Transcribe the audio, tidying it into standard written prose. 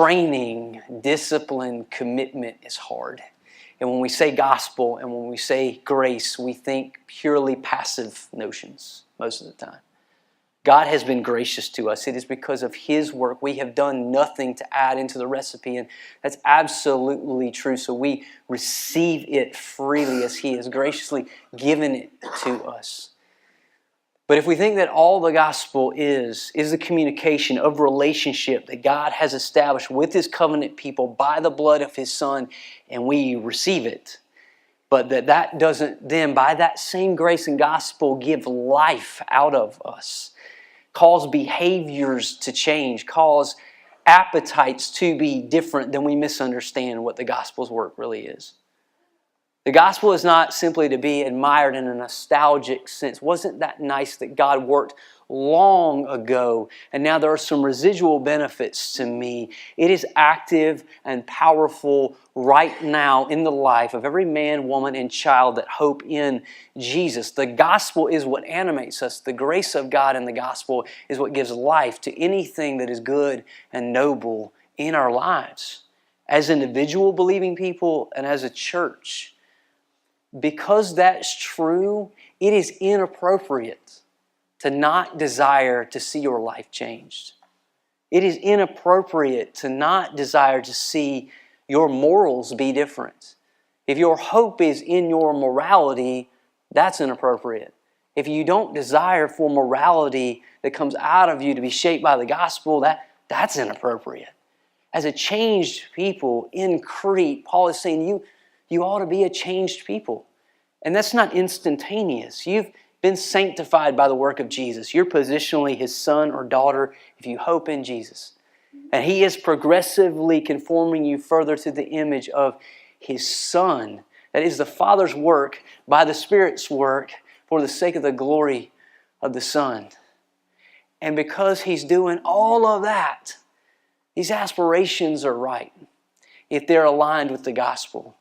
training, discipline, commitment is hard. And when we say gospel and when we say grace, we think purely passive notions most of the time. God has been gracious to us. It is because of His work. We have done nothing to add into the recipe, and that's absolutely true. So we receive it freely as He has graciously given it to us. But if we think that all the gospel is the communication of relationship that God has established with His covenant people by the blood of His Son, and we receive it, but that doesn't then, by that same grace and gospel, give life out of us, cause behaviors to change, cause appetites to be different, then we misunderstand what the gospel's work really is. The gospel is not simply to be admired in a nostalgic sense. Wasn't that nice that God worked long ago and now there are some residual benefits to me? It is active and powerful right now in the life of every man, woman, and child that hope in Jesus. The gospel is what animates us. The grace of God in the gospel is what gives life to anything that is good and noble in our lives as individual believing people and as a church. Because that's true, it is inappropriate to not desire to see your life changed. It is inappropriate to not desire to see your morals be different. If your hope is in your morality, that's inappropriate. If you don't desire for morality that comes out of you to be shaped by the gospel, that's inappropriate. As a changed people in Crete, Paul is saying you ought to be a changed people. And that's not instantaneous. You've been sanctified by the work of Jesus. You're positionally His son or daughter if you hope in Jesus. And He is progressively conforming you further to the image of His Son. That is the Father's work by the Spirit's work for the sake of the glory of the Son. And because He's doing all of that, these aspirations are right if they're aligned with the gospel.